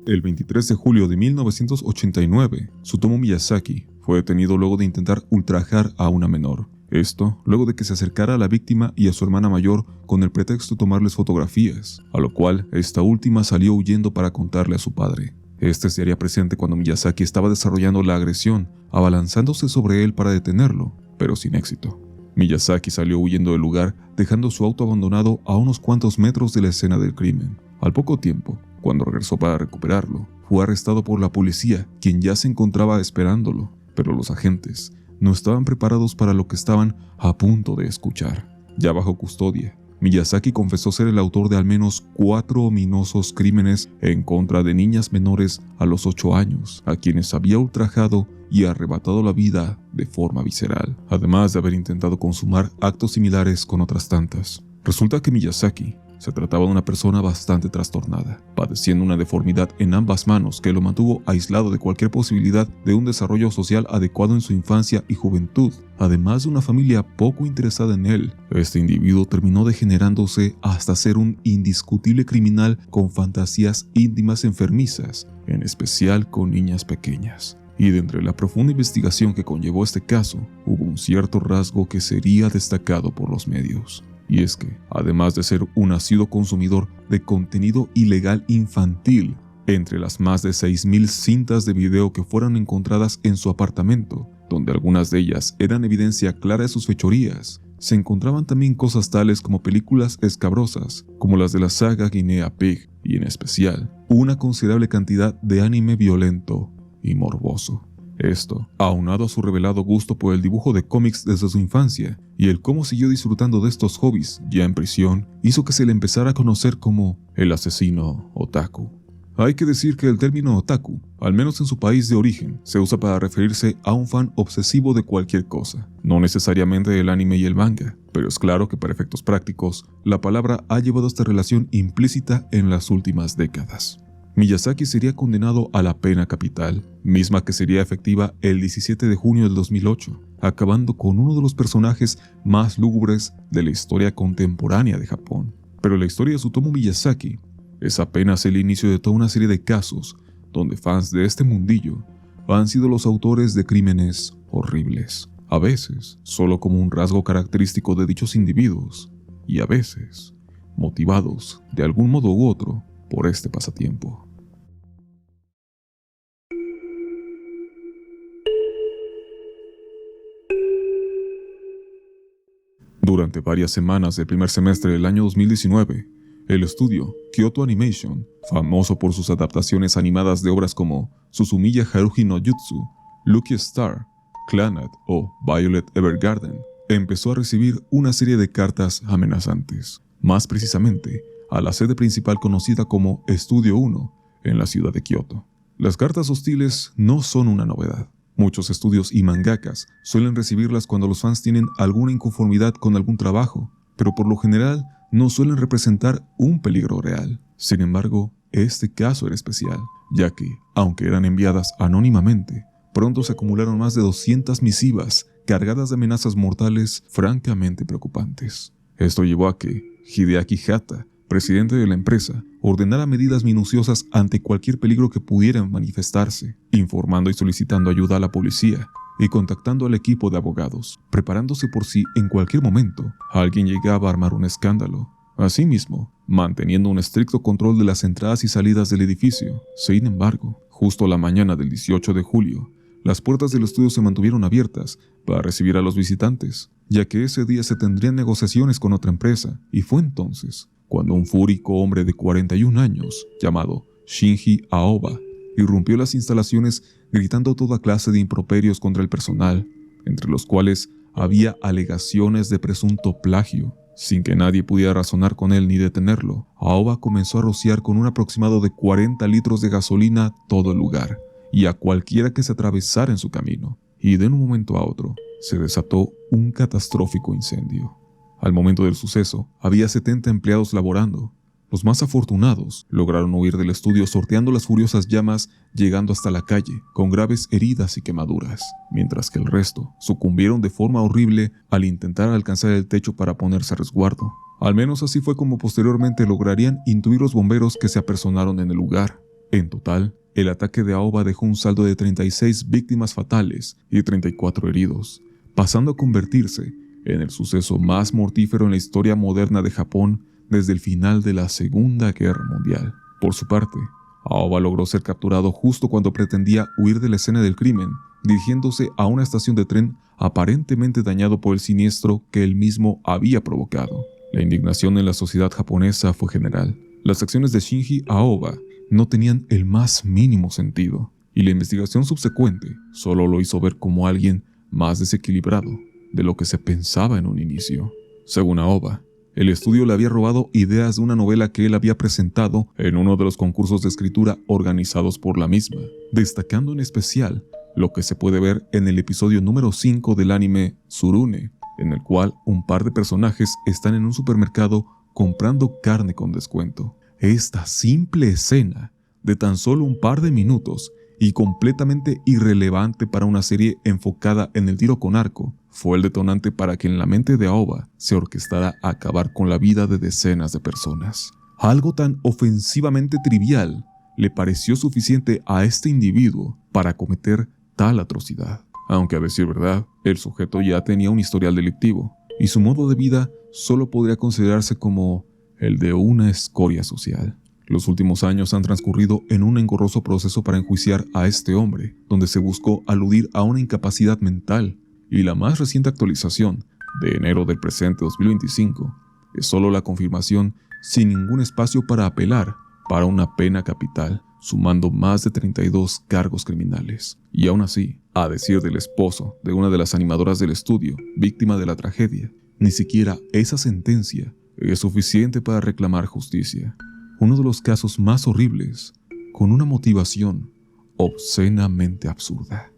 El 23 de julio de 1989, Tsutomu Miyazaki fue detenido luego de intentar ultrajar a una menor. Esto luego de que se acercara a la víctima y a su hermana mayor con el pretexto de tomarles fotografías, a lo cual esta última salió huyendo para contarle a su padre. Este se haría presente cuando Miyazaki estaba desarrollando la agresión, abalanzándose sobre él para detenerlo, pero sin éxito. Miyazaki salió huyendo del lugar, dejando su auto abandonado a unos cuantos metros de la escena del crimen. Al poco tiempo, cuando regresó para recuperarlo, fue arrestado por la policía, quien ya se encontraba esperándolo, pero los agentes no estaban preparados para lo que estaban a punto de escuchar. Ya bajo custodia, Miyazaki confesó ser el autor de al menos 4 ominosos crímenes en contra de niñas menores a los 8 años, a quienes había ultrajado y arrebatado la vida de forma visceral, además de haber intentado consumar actos similares con otras tantas. Resulta que Miyazaki se trataba de una persona bastante trastornada, padeciendo una deformidad en ambas manos que lo mantuvo aislado de cualquier posibilidad de un desarrollo social adecuado en su infancia y juventud, además de una familia poco interesada en él. Este individuo terminó degenerándose hasta ser un indiscutible criminal con fantasías íntimas enfermizas, en especial con niñas pequeñas. Y de entre la profunda investigación que conllevó este caso, hubo un cierto rasgo que sería destacado por los medios. Y es que, además de ser un ácido consumidor de contenido ilegal infantil, entre las más de 6.000 cintas de video que fueron encontradas en su apartamento, donde algunas de ellas eran evidencia clara de sus fechorías, se encontraban también cosas tales como películas escabrosas, como las de la saga Guinea Pig, y en especial, una considerable cantidad de anime violento y morboso. Esto, aunado a su revelado gusto por el dibujo de cómics desde su infancia y el cómo siguió disfrutando de estos hobbies ya en prisión, hizo que se le empezara a conocer como el asesino otaku. Hay que decir que el término otaku, al menos en su país de origen, se usa para referirse a un fan obsesivo de cualquier cosa, no necesariamente del anime y el manga, pero es claro que para efectos prácticos, la palabra ha llevado esta relación implícita en las últimas décadas. Miyazaki sería condenado a la pena capital, misma que sería efectiva el 17 de junio del 2008, acabando con uno de los personajes más lúgubres de la historia contemporánea de Japón. Pero la historia de Tsutomu Miyazaki es apenas el inicio de toda una serie de casos donde fans de este mundillo han sido los autores de crímenes horribles, a veces solo como un rasgo característico de dichos individuos, y a veces motivados de algún modo u otro por este pasatiempo. Durante varias semanas del primer semestre del año 2019, el estudio Kyoto Animation, famoso por sus adaptaciones animadas de obras como Suzumiya Haruhi no Jutsu, Lucky Star, Clannad o Violet Evergarden, empezó a recibir una serie de cartas amenazantes, más precisamente a la sede principal conocida como Estudio 1 en la ciudad de Kioto. Las cartas hostiles no son una novedad. Muchos estudios y mangakas suelen recibirlas cuando los fans tienen alguna inconformidad con algún trabajo, pero por lo general no suelen representar un peligro real. Sin embargo, este caso era especial, ya que, aunque eran enviadas anónimamente, pronto se acumularon más de 200 misivas cargadas de amenazas mortales francamente preocupantes. Esto llevó a que Hideaki Hata, presidente de la empresa, ordenara medidas minuciosas ante cualquier peligro que pudiera manifestarse, informando y solicitando ayuda a la policía y contactando al equipo de abogados, preparándose por si en cualquier momento alguien llegaba a armar un escándalo. Asimismo, manteniendo un estricto control de las entradas y salidas del edificio. Sin embargo, justo la mañana del 18 de julio, las puertas del estudio se mantuvieron abiertas para recibir a los visitantes, ya que ese día se tendrían negociaciones con otra empresa, y fue entonces cuando un fúrico hombre de 41 años, llamado Shinji Aoba, irrumpió las instalaciones gritando toda clase de improperios contra el personal, entre los cuales había alegaciones de presunto plagio. Sin que nadie pudiera razonar con él ni detenerlo, Aoba comenzó a rociar con un aproximado de 40 litros de gasolina todo el lugar, y a cualquiera que se atravesara en su camino, y de un momento a otro se desató un catastrófico incendio. Al momento del suceso, había 70 empleados laborando. Los más afortunados lograron huir del estudio sorteando las furiosas llamas, llegando hasta la calle con graves heridas y quemaduras, mientras que el resto sucumbieron de forma horrible al intentar alcanzar el techo para ponerse a resguardo. Al menos así fue como posteriormente lograrían intuir los bomberos que se apersonaron en el lugar. En total, el ataque de Aoba dejó un saldo de 36 víctimas fatales y 34 heridos, pasando a convertirse en el suceso más mortífero en la historia moderna de Japón desde el final de la Segunda Guerra Mundial. Por su parte, Aoba logró ser capturado justo cuando pretendía huir de la escena del crimen, dirigiéndose a una estación de tren aparentemente dañado por el siniestro que él mismo había provocado. La indignación en la sociedad japonesa fue general. Las acciones de Shinji Aoba no tenían el más mínimo sentido, y la investigación subsecuente solo lo hizo ver como alguien más desequilibrado de lo que se pensaba en un inicio. Según Aoba, el estudio le había robado ideas de una novela que él había presentado en uno de los concursos de escritura organizados por la misma, destacando en especial lo que se puede ver en el episodio número 5 del anime Tsurune, en el cual un par de personajes están en un supermercado comprando carne con descuento. Esta simple escena, de tan solo un par de minutos y completamente irrelevante para una serie enfocada en el tiro con arco, fue el detonante para que en la mente de Aoba se orquestara acabar con la vida de decenas de personas. Algo tan ofensivamente trivial le pareció suficiente a este individuo para cometer tal atrocidad. Aunque a decir verdad, el sujeto ya tenía un historial delictivo, y su modo de vida solo podría considerarse como el de una escoria social. Los últimos años han transcurrido en un engorroso proceso para enjuiciar a este hombre, donde se buscó aludir a una incapacidad mental, y la más reciente actualización, de enero del presente 2025, es solo la confirmación sin ningún espacio para apelar para una pena capital, sumando más de 32 cargos criminales. Y aún así, a decir del esposo de una de las animadoras del estudio, víctima de la tragedia, ni siquiera esa sentencia es suficiente para reclamar justicia. Uno de los casos más horribles, con una motivación obscenamente absurda.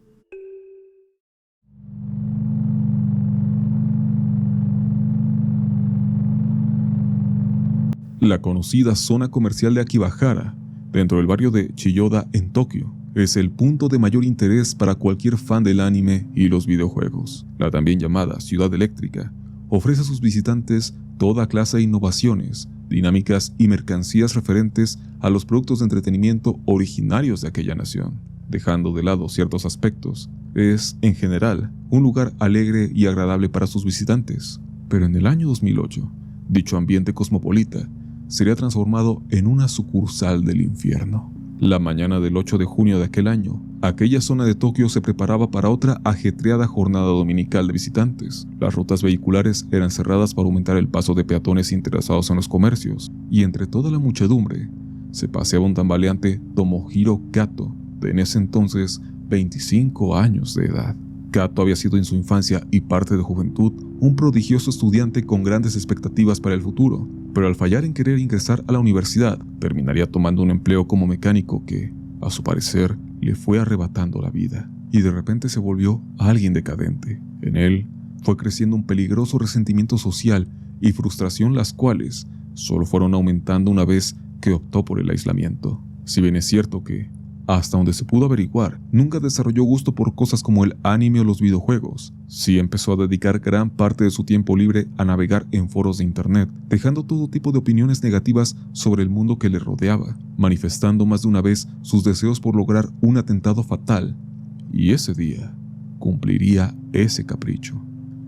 La conocida zona comercial de Akibahara, dentro del barrio de Chiyoda en Tokio, es el punto de mayor interés para cualquier fan del anime y los videojuegos. La también llamada Ciudad Eléctrica ofrece a sus visitantes toda clase de innovaciones, dinámicas y mercancías referentes a los productos de entretenimiento originarios de aquella nación. Dejando de lado ciertos aspectos, es, en general, un lugar alegre y agradable para sus visitantes. Pero en el año 2008, dicho ambiente cosmopolita sería transformado en una sucursal del infierno. La mañana del 8 de junio de aquel año, aquella zona de Tokio se preparaba para otra ajetreada jornada dominical de visitantes. Las rutas vehiculares eran cerradas para aumentar el paso de peatones interesados en los comercios, y entre toda la muchedumbre se paseaba un tambaleante Tomohiro Kato, de en ese entonces 25 años de edad. Kato había sido en su infancia y parte de juventud un prodigioso estudiante con grandes expectativas para el futuro, pero al fallar en querer ingresar a la universidad, terminaría tomando un empleo como mecánico que, a su parecer, le fue arrebatando la vida, y de repente se volvió alguien decadente. En él fue creciendo un peligroso resentimiento social y frustración, las cuales solo fueron aumentando una vez que optó por el aislamiento. Si bien es cierto que, hasta donde se pudo averiguar, nunca desarrolló gusto por cosas como el anime o los videojuegos, sí empezó a dedicar gran parte de su tiempo libre a navegar en foros de internet, dejando todo tipo de opiniones negativas sobre el mundo que le rodeaba, manifestando más de una vez sus deseos por lograr un atentado fatal, y ese día cumpliría ese capricho.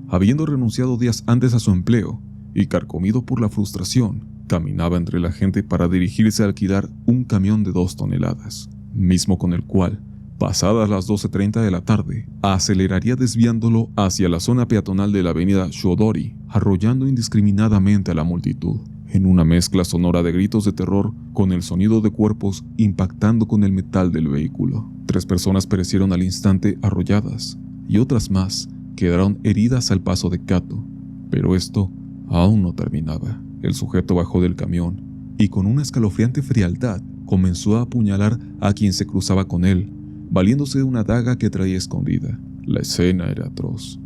Habiendo renunciado días antes a su empleo y carcomido por la frustración, caminaba entre la gente para dirigirse a alquilar un camión de 2 toneladas. Mismo con el cual, pasadas las 12:30 de la tarde, aceleraría desviándolo hacia la zona peatonal de la avenida Shodori, arrollando indiscriminadamente a la multitud, en una mezcla sonora de gritos de terror con el sonido de cuerpos impactando con el metal del vehículo. 3 personas perecieron al instante arrolladas, y otras más quedaron heridas al paso de Kato, pero esto aún no terminaba. El sujeto bajó del camión, y con una escalofriante frialdad, comenzó a apuñalar a quien se cruzaba con él, valiéndose de una daga que traía escondida. La escena era atroz.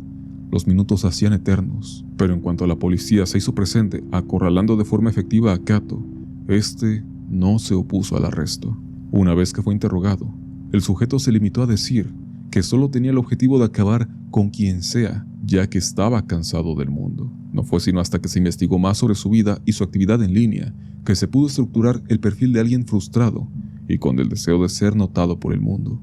Los minutos se hacían eternos, pero en cuanto la policía se hizo presente acorralando de forma efectiva a Kato, este no se opuso al arresto. Una vez que fue interrogado, el sujeto se limitó a decir que solo tenía el objetivo de acabar con quien sea, ya que estaba cansado del mundo. No fue sino hasta que se investigó más sobre su vida y su actividad en línea que se pudo estructurar el perfil de alguien frustrado y con el deseo de ser notado por el mundo.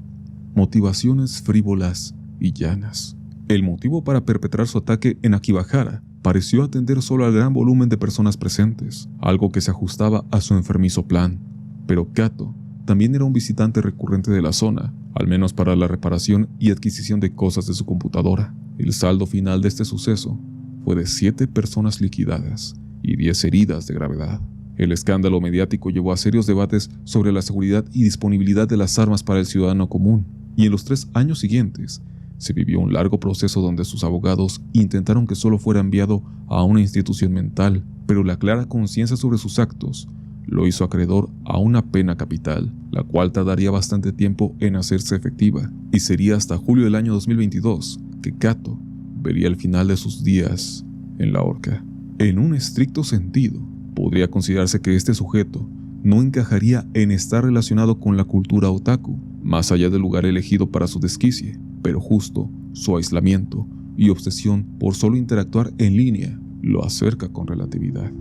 Motivaciones frívolas y llanas. El motivo para perpetrar su ataque en Akibahara pareció atender solo al gran volumen de personas presentes, algo que se ajustaba a su enfermizo plan. Pero Kato también era un visitante recurrente de la zona, al menos para la reparación y adquisición de cosas de su computadora. El saldo final de este suceso fue de 7 personas liquidadas y 10 heridas de gravedad. El escándalo mediático llevó a serios debates sobre la seguridad y disponibilidad de las armas para el ciudadano común, y en los 3 años siguientes se vivió un largo proceso donde sus abogados intentaron que solo fuera enviado a una institución mental, pero la clara conciencia sobre sus actos lo hizo acreedor a una pena capital, la cual tardaría bastante tiempo en hacerse efectiva, y sería hasta julio del año 2022 que Kato vería el final de sus días en la horca. En un estricto sentido, podría considerarse que este sujeto no encajaría en estar relacionado con la cultura otaku, más allá del lugar elegido para su desquicie, pero justo su aislamiento y obsesión por solo interactuar en línea lo acerca con relatividad.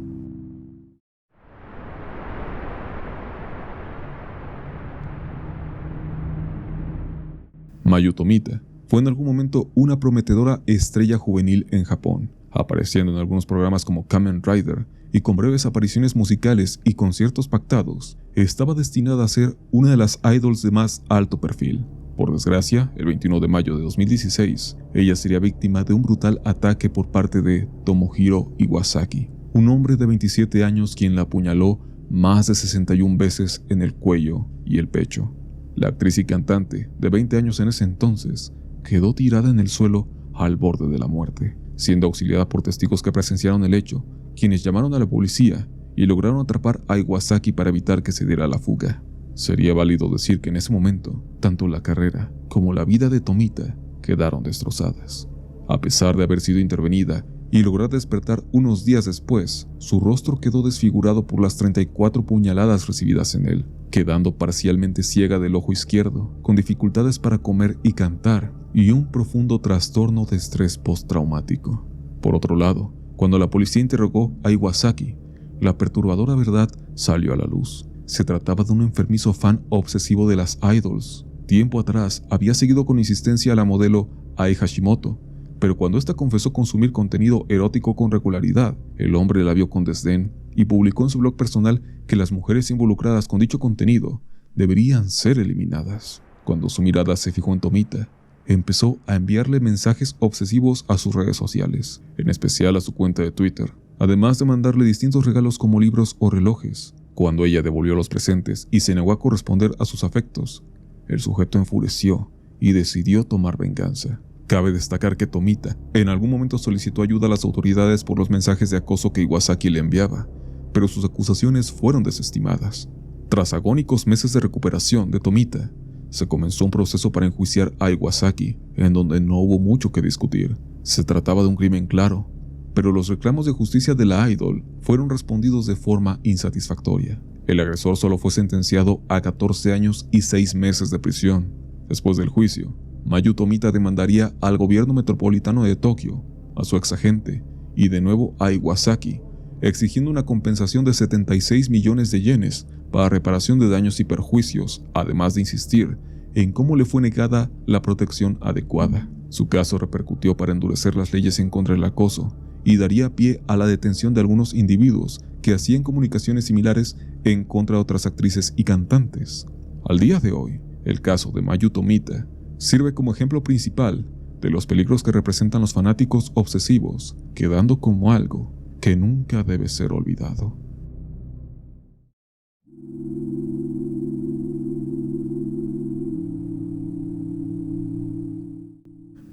Mayu Tomita fue en algún momento una prometedora estrella juvenil en Japón, apareciendo en algunos programas como Kamen Rider y con breves apariciones musicales y conciertos pactados. Estaba destinada a ser una de las idols de más alto perfil. Por desgracia, el 21 de mayo de 2016, ella sería víctima de un brutal ataque por parte de Tomohiro Iwasaki, un hombre de 27 años quien la apuñaló más de 61 veces en el cuello y el pecho. La actriz y cantante, de 20 años en ese entonces, quedó tirada en el suelo al borde de la muerte, siendo auxiliada por testigos que presenciaron el hecho, quienes llamaron a la policía y lograron atrapar a Iwasaki para evitar que se diera la fuga. Sería válido decir que en ese momento, tanto la carrera como la vida de Tomita quedaron destrozadas. A pesar de haber sido intervenida y lograr despertar unos días después, su rostro quedó desfigurado por las 34 puñaladas recibidas en él, quedando parcialmente ciega del ojo izquierdo, con dificultades para comer y cantar, y un profundo trastorno de estrés postraumático. Por otro lado, cuando la policía interrogó a Iwasaki, la perturbadora verdad salió a la luz. Se trataba de un enfermizo fan obsesivo de las idols. Tiempo atrás había seguido con insistencia a la modelo Ai Hashimoto, pero cuando ésta confesó consumir contenido erótico con regularidad, el hombre la vio con desdén y publicó en su blog personal que las mujeres involucradas con dicho contenido deberían ser eliminadas. Cuando su mirada se fijó en Tomita, empezó a enviarle mensajes obsesivos a sus redes sociales, en especial a su cuenta de Twitter, además de mandarle distintos regalos como libros o relojes. Cuando ella devolvió los presentes y se negó a corresponder a sus afectos, el sujeto enfureció y decidió tomar venganza. Cabe destacar que Tomita en algún momento solicitó ayuda a las autoridades por los mensajes de acoso que Iwasaki le enviaba, pero sus acusaciones fueron desestimadas. Tras agónicos meses de recuperación de Tomita, se comenzó un proceso para enjuiciar a Iwasaki, en donde no hubo mucho que discutir. Se trataba de un crimen claro, pero los reclamos de justicia de la idol fueron respondidos de forma insatisfactoria. El agresor solo fue sentenciado a 14 años y 6 meses de prisión. Después del juicio, Mayu Tomita demandaría al gobierno metropolitano de Tokio, a su exagente y de nuevo a Iwasaki, exigiendo una compensación de 76 millones de yenes para reparación de daños y perjuicios, además de insistir en cómo le fue negada la protección adecuada. Su caso repercutió para endurecer las leyes en contra del acoso y daría pie a la detención de algunos individuos que hacían comunicaciones similares en contra de otras actrices y cantantes. Al día de hoy, el caso de Mayu Tomita sirve como ejemplo principal de los peligros que representan los fanáticos obsesivos, quedando como algo que nunca debe ser olvidado.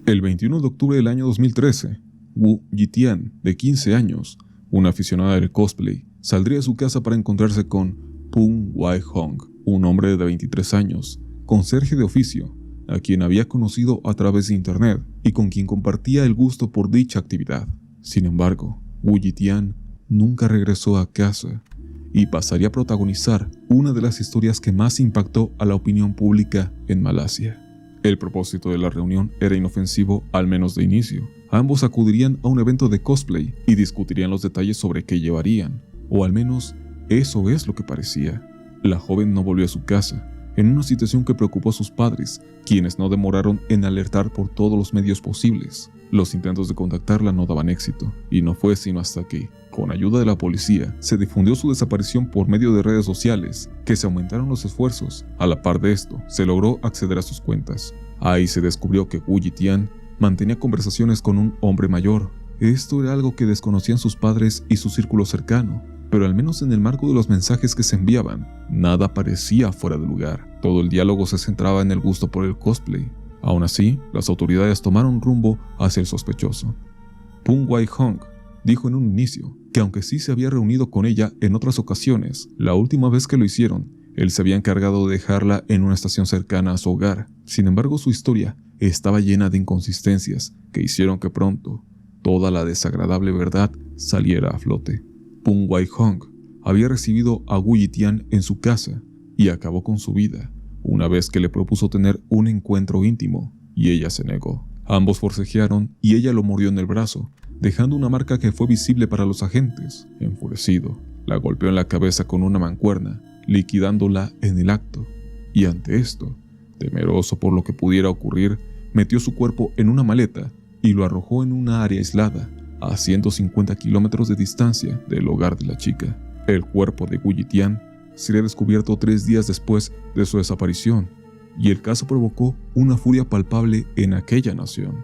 El 21 de octubre del año 2013, Wu Yitian, de 15 años, una aficionada del cosplay, saldría de su casa para encontrarse con Pung Wai-hong, un hombre de 23 años, conserje de oficio, a quien había conocido a través de internet y con quien compartía el gusto por dicha actividad. Sin embargo, Wu Yitian nunca regresó a casa y pasaría a protagonizar una de las historias que más impactó a la opinión pública en Malasia. El propósito de la reunión era inofensivo, al menos de inicio. Ambos acudirían a un evento de cosplay y discutirían los detalles sobre qué llevarían, o al menos eso es lo que parecía. La joven no volvió a su casa, en una situación que preocupó a sus padres, quienes no demoraron en alertar por todos los medios posibles. Los intentos de contactarla no daban éxito, y no fue sino hasta que, con ayuda de la policía, se difundió su desaparición por medio de redes sociales, que se aumentaron los esfuerzos. A la par de esto, se logró acceder a sus cuentas. Ahí se descubrió que Wu Yitian mantenía conversaciones con un hombre mayor. Esto era algo que desconocían sus padres y su círculo cercano, pero al menos en el marco de los mensajes que se enviaban, nada parecía fuera de lugar. Todo el diálogo se centraba en el gusto por el cosplay. Aún así, las autoridades tomaron rumbo hacia el sospechoso. Pung Wai-hong dijo en un inicio que aunque sí se había reunido con ella en otras ocasiones, la última vez que lo hicieron, él se había encargado de dejarla en una estación cercana a su hogar. Sin embargo, su historia estaba llena de inconsistencias que hicieron que pronto toda la desagradable verdad saliera a flote. Pung Wai-hong había recibido a Wu Yitian en su casa y acabó con su vida una vez que le propuso tener un encuentro íntimo, y ella se negó. Ambos forcejearon y ella lo mordió en el brazo, dejando una marca que fue visible para los agentes. Enfurecido, la golpeó en la cabeza con una mancuerna, liquidándola en el acto. Y ante esto, temeroso por lo que pudiera ocurrir, metió su cuerpo en una maleta y lo arrojó en una área aislada, a 150 kilómetros de distancia del hogar de la chica. El cuerpo de Wu Yitian sería descubierto 3 días después de su desaparición, y el caso provocó una furia palpable en aquella nación.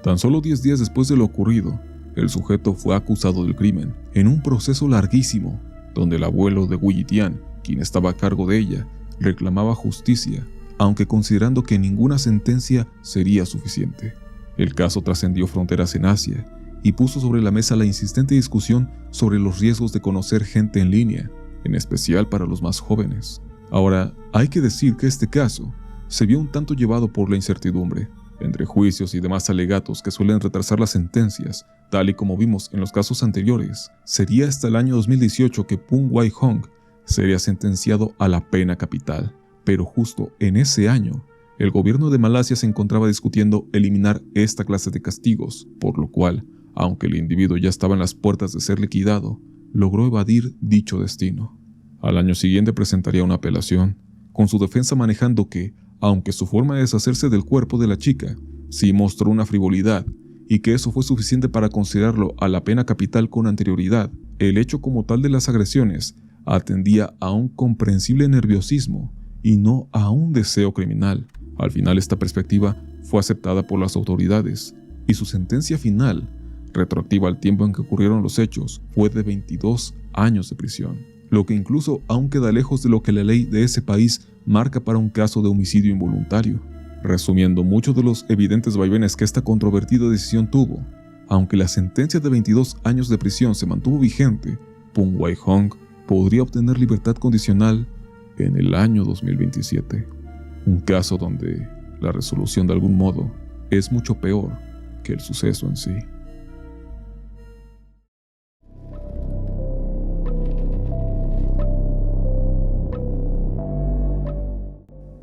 Tan solo 10 días después de lo ocurrido, el sujeto fue acusado del crimen, en un proceso larguísimo, donde el abuelo de Wu Yitian, quien estaba a cargo de ella, reclamaba justicia, aunque considerando que ninguna sentencia sería suficiente. El caso trascendió fronteras en Asia y puso sobre la mesa la insistente discusión sobre los riesgos de conocer gente en línea, en especial para los más jóvenes. Ahora, hay que decir que este caso se vio un tanto llevado por la incertidumbre, entre juicios y demás alegatos que suelen retrasar las sentencias, tal y como vimos en los casos anteriores. Sería hasta el año 2018 que Pung Wai-hong sería sentenciado a la pena capital, pero justo en ese año, el gobierno de Malasia se encontraba discutiendo eliminar esta clase de castigos, por lo cual, aunque el individuo ya estaba en las puertas de ser liquidado, logró evadir dicho destino. Al año siguiente presentaría una apelación, con su defensa manejando que, aunque su forma de deshacerse del cuerpo de la chica sí mostró una frivolidad, y que eso fue suficiente para considerarlo a la pena capital con anterioridad, el hecho como tal de las agresiones atendía a un comprensible nerviosismo y no a un deseo criminal. Al final esta perspectiva fue aceptada por las autoridades, y su sentencia final, retroactiva al tiempo en que ocurrieron los hechos, fue de 22 años de prisión, lo que incluso aún queda lejos de lo que la ley de ese país marca para un caso de homicidio involuntario. Resumiendo muchos de los evidentes vaivenes que esta controvertida decisión tuvo, aunque la sentencia de 22 años de prisión se mantuvo vigente, Pung Wai-hong podría obtener libertad condicional en el año 2027. Un caso donde la resolución de algún modo es mucho peor que el suceso en sí.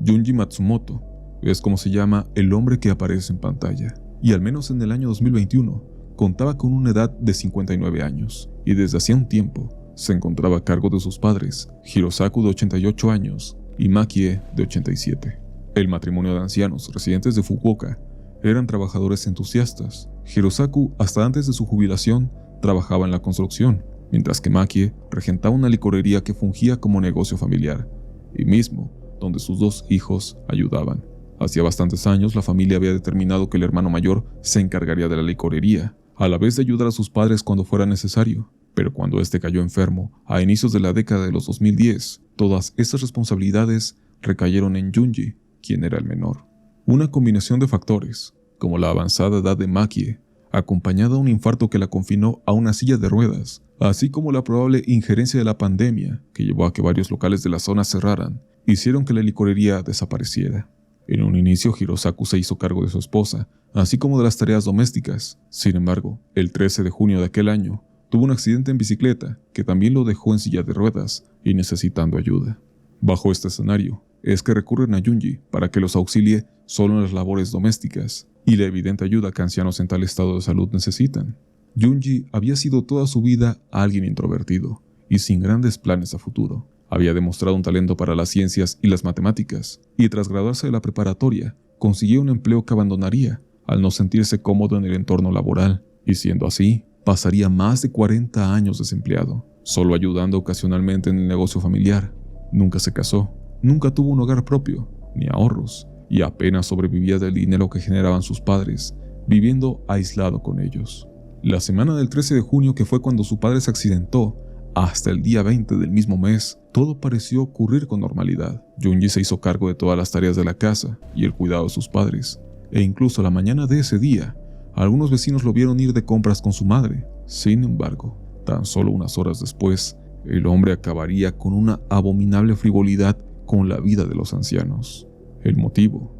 Junji Matsumoto es como se llama el hombre que aparece en pantalla, y al menos en el año 2021 contaba con una edad de 59 años, y desde hacía un tiempo se encontraba a cargo de sus padres, Hirosaku de 88 años y Makie de 87. El matrimonio de ancianos residentes de Fukuoka eran trabajadores entusiastas. Hirosaku, hasta antes de su jubilación, trabajaba en la construcción, mientras que Makie regentaba una licorería que fungía como negocio familiar, y mismo donde sus 2 hijos ayudaban. Hacía bastantes años la familia había determinado que el hermano mayor se encargaría de la licorería, a la vez de ayudar a sus padres cuando fuera necesario. Pero cuando este cayó enfermo, a inicios de la década de los 2010, todas estas responsabilidades recayeron en Junji, quien era el menor. Una combinación de factores, como la avanzada edad de Makie, acompañada de un infarto que la confinó a una silla de ruedas, así como la probable injerencia de la pandemia, que llevó a que varios locales de la zona cerraran, hicieron que la licorería desapareciera. En un inicio, Hirosaku se hizo cargo de su esposa, así como de las tareas domésticas. Sin embargo, el 13 de junio de aquel año, tuvo un accidente en bicicleta que también lo dejó en silla de ruedas y necesitando ayuda. Bajo este escenario, es que recurren a Junji para que los auxilie solo en las labores domésticas y la evidente ayuda que ancianos en tal estado de salud necesitan. Junji había sido toda su vida alguien introvertido y sin grandes planes a futuro. Había demostrado un talento para las ciencias y las matemáticas, y tras graduarse de la preparatoria, consiguió un empleo que abandonaría al no sentirse cómodo en el entorno laboral, y siendo así, pasaría más de 40 años desempleado, solo ayudando ocasionalmente en el negocio familiar. Nunca se casó, nunca tuvo un hogar propio, ni ahorros, y apenas sobrevivía del dinero que generaban sus padres, viviendo aislado con ellos. La semana del 13 de junio, que fue cuando su padre se accidentó, hasta el día 20 del mismo mes, todo pareció ocurrir con normalidad. Junji se hizo cargo de todas las tareas de la casa y el cuidado de sus padres, e incluso la mañana de ese día, algunos vecinos lo vieron ir de compras con su madre. Sin embargo, tan solo unas horas después, el hombre acabaría con una abominable frivolidad con la vida de los ancianos. El motivo,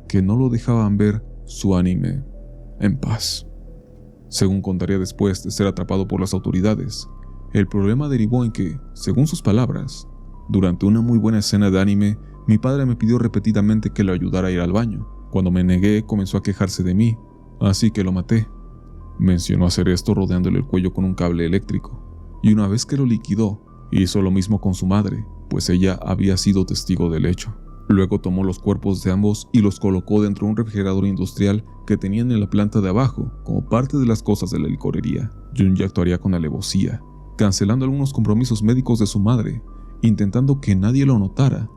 que no lo dejaban ver su anime en paz. Según contaría después de ser atrapado por las autoridades, el problema derivó en que, según sus palabras, durante una muy buena escena de anime, mi padre me pidió repetidamente que lo ayudara a ir al baño. Cuando me negué, comenzó a quejarse de mí, así que lo maté. Mencionó hacer esto rodeándole el cuello con un cable eléctrico, y una vez que lo liquidó, hizo lo mismo con su madre, pues ella había sido testigo del hecho. Luego tomó los cuerpos de ambos y los colocó dentro de un refrigerador industrial que tenían en la planta de abajo, como parte de las cosas de la licorería. Junji actuaría con alevosía, cancelando algunos compromisos médicos de su madre, intentando que nadie lo notara,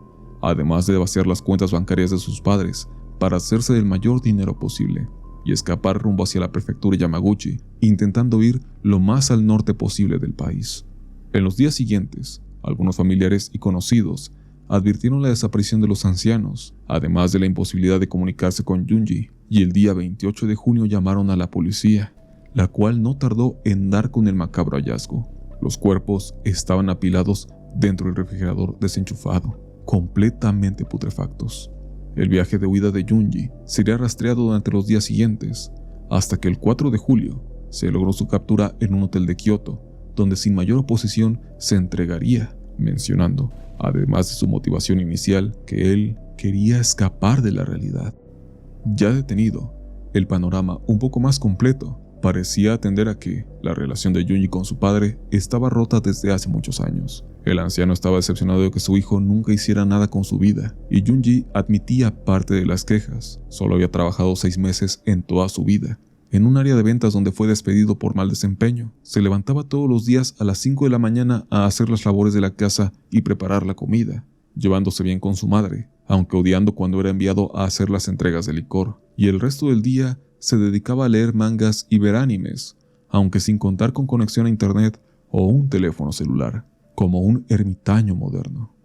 además de vaciar las cuentas bancarias de sus padres para hacerse del mayor dinero posible y escapar rumbo hacia la prefectura Yamaguchi, intentando ir lo más al norte posible del país. En los días siguientes, algunos familiares y conocidos advirtieron la desaparición de los ancianos, además de la imposibilidad de comunicarse con Junji, y el día 28 de junio llamaron a la policía, la cual no tardó en dar con el macabro hallazgo. Los cuerpos estaban apilados dentro del refrigerador desenchufado, completamente putrefactos. El viaje de huida de Junji sería rastreado durante los días siguientes, hasta que el 4 de julio se logró su captura en un hotel de Kioto, donde sin mayor oposición se entregaría, mencionando, además de su motivación inicial, que él quería escapar de la realidad. Ya detenido, el panorama un poco más completo parecía atender a que la relación de Junji con su padre estaba rota desde hace muchos años. El anciano estaba decepcionado de que su hijo nunca hiciera nada con su vida, y Junji admitía parte de las quejas. Solo había trabajado 6 meses en toda su vida, en un área de ventas donde fue despedido por mal desempeño. Se levantaba todos los días a las 5 de la mañana a hacer las labores de la casa y preparar la comida, llevándose bien con su madre, aunque odiando cuando era enviado a hacer las entregas de licor, y el resto del día se dedicaba a leer mangas y ver animes, aunque sin contar con conexión a internet o un teléfono celular, como un ermitaño moderno.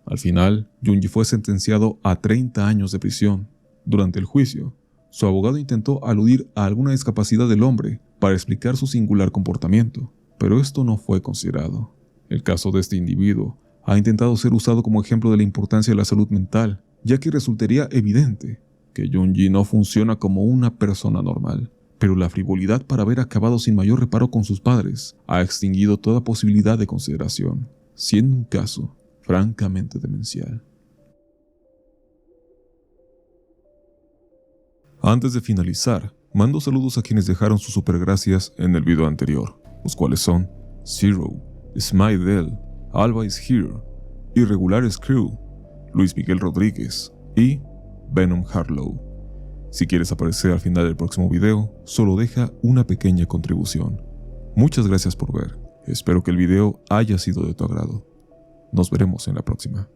Al final, Junji fue sentenciado a 30 años de prisión. Durante el juicio, su abogado intentó aludir a alguna discapacidad del hombre para explicar su singular comportamiento, pero esto no fue considerado. El caso de este individuo ha intentado ser usado como ejemplo de la importancia de la salud mental, ya que resultaría evidente que Junji no funciona como una persona normal, pero la frivolidad para haber acabado sin mayor reparo con sus padres ha extinguido toda posibilidad de consideración, siendo un caso francamente demencial. Antes de finalizar, mando saludos a quienes dejaron sus supergracias en el video anterior, los cuales son Zero, Smile, Alba is Here, Irregular Screw, Luis Miguel Rodríguez y Venom Harlow. Si quieres aparecer al final del próximo video, solo deja una pequeña contribución. Muchas gracias por ver. Espero que el video haya sido de tu agrado. Nos veremos en la próxima.